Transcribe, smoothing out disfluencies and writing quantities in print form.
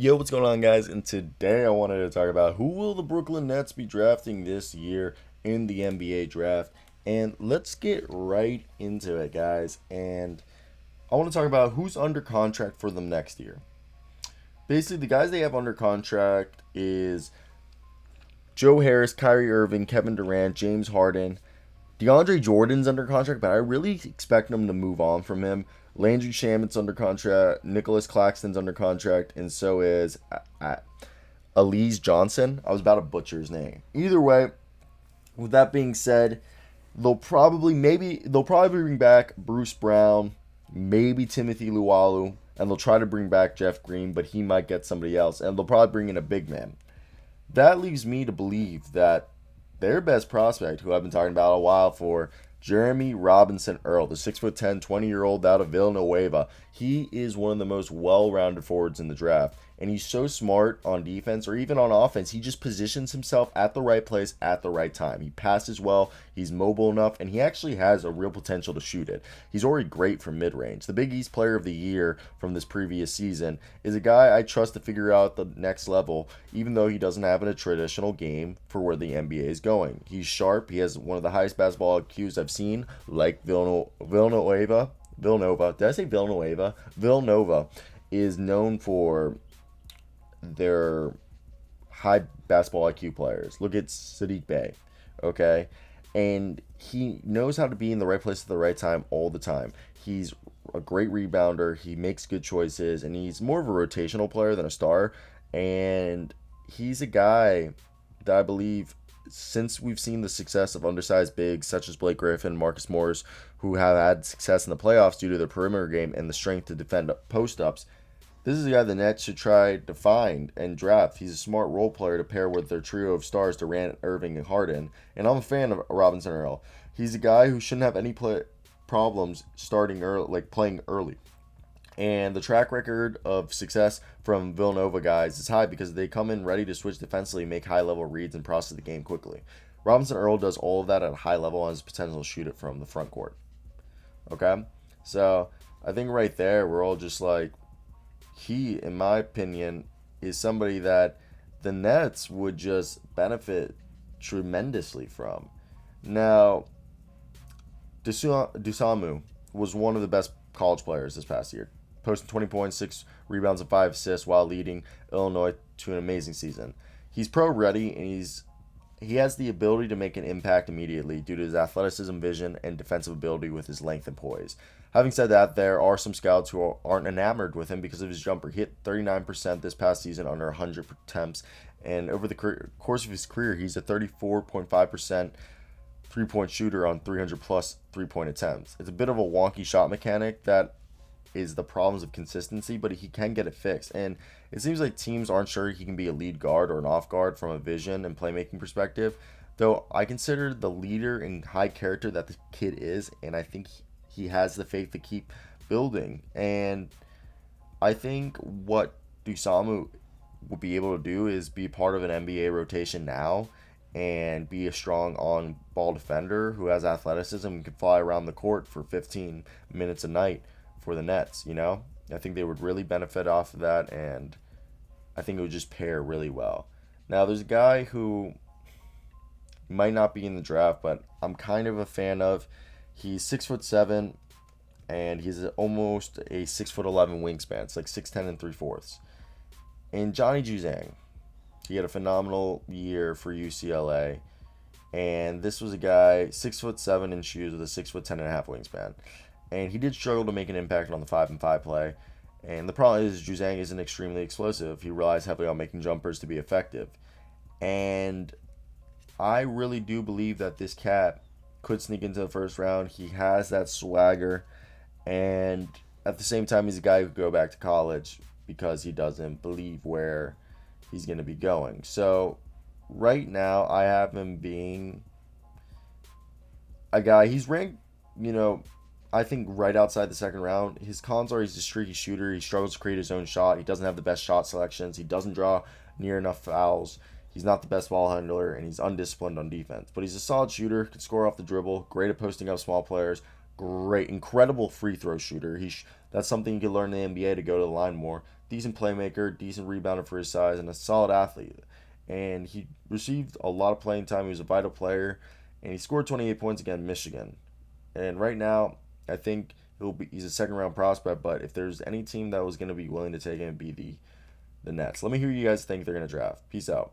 Yo, what's going on, guys? And today I wanted to talk about who will the Brooklyn Nets be drafting this year in the NBA draft. And let's get right into it, guys. And I want to talk about who's under contract for them next year. Basically, the guys they have under contract is Joe Harris, Kyrie Irving, Kevin Durant, James Harden. DeAndre Jordan's under contract, but I really expect them to move on from him. Landry Shamit's under contract. Nicholas Claxton's under contract, and so is Elise Johnson. I was about to butcher his name. Either way, with that being said, they'll probably bring back Bruce Brown, maybe Timothy Luwalu, and they'll try to bring back Jeff Green, but he might get somebody else, and they'll probably bring in a big man. That leaves me to believe that their best prospect, who I've been talking about a while for, Jeremy Robinson-Earl, the 6'10", 20-year-old out of Villanova. He is one of the most well-rounded forwards in the draft. And he's so smart on defense or even on offense. He just positions himself at the right place at the right time. He passes well, he's mobile enough, and he actually has a real potential to shoot it. He's already great from mid-range. The Big East Player of the Year from this previous season is a guy I trust to figure out the next level, even though he doesn't have a traditional game for where the NBA is going. He's sharp. He has one of the highest basketball IQs I've seen, like Villanova. Did I say Villanova? Villanova is known for their high basketball IQ players. Look at Sadiq Bey, okay? And he knows how to be in the right place at the right time all the time. He's a great rebounder. He makes good choices, and he's more of a rotational player than a star. And he's a guy that I believe, since we've seen the success of undersized bigs such as Blake Griffin, Marcus Morris, who have had success in the playoffs due to their perimeter game and the strength to defend post-ups, this is a guy the Nets should try to find and draft. He's a smart role player to pair with their trio of stars, Durant, Irving, and Harden. And I'm a fan of Robinson-Earl. He's a guy who shouldn't have any problems starting early, like playing early. And the track record of success from Villanova guys is high because they come in ready to switch defensively, make high-level reads, and process the game quickly. Robinson-Earl does all of that at a high level and has potential to shoot it from the front court. Okay? So I think right there we're all just like, he, in my opinion, is somebody that the Nets would just benefit tremendously from. Now, Dusamu was one of the best college players this past year, posting 20 points, 6 rebounds, and 5 assists while leading Illinois to an amazing season. He's pro-ready, and he has the ability to make an impact immediately due to his athleticism, vision, and defensive ability with his length and poise. Having said that, there are some scouts who aren't enamored with him because of his jumper. He hit 39% this past season under 100 attempts, and over the course of his career, he's a 34.5% three-point shooter on 300-plus three-point attempts. It's a bit of a wonky shot mechanic that is the problems of consistency, but he can get it fixed. And it seems like teams aren't sure he can be a lead guard or an off guard from a vision and playmaking perspective, though I consider the leader and high character that the kid is, and I think he has the faith to keep building. And I think what Dusamu will be able to do is be part of an NBA rotation now and be a strong on-ball defender who has athleticism and can fly around the court for 15 minutes a night for the Nets, you know? I think they would really benefit off of that, and I think it would just pair really well. Now, there's a guy who might not be in the draft, but I'm kind of a fan of. He's 6'7", and he's almost a 6'11" wingspan. It's like 6'10" and 3/4. And Johnny Juzang, he had a phenomenal year for UCLA, and this was a guy 6'7" in shoes with a 6'10.5" wingspan. And he did struggle to make an impact on the 5-and-5 play. And the problem is Juzang isn't extremely explosive. He relies heavily on making jumpers to be effective. And I really do believe that this cat could sneak into the first round. He has that swagger. And at the same time, he's a guy who could go back to college because he doesn't believe where he's going to be going. So right now, I have him being a guy, he's ranked, I think right outside the second round. His cons are he's a streaky shooter. He struggles to create his own shot. He doesn't have the best shot selections. He doesn't draw near enough fouls. He's not the best ball handler, and he's undisciplined on defense. But he's a solid shooter, can score off the dribble, great at posting up small players, incredible free throw shooter. He That's something you can learn in the NBA to go to the line more. Decent playmaker, decent rebounder for his size, and a solid athlete. And he received a lot of playing time. He was a vital player, and he scored 28 points against Michigan. And right now, I think he's a second round prospect. But if there's any team that was going to be willing to take him, it'd be the Nets. Let me hear you guys think they're going to draft. Peace out.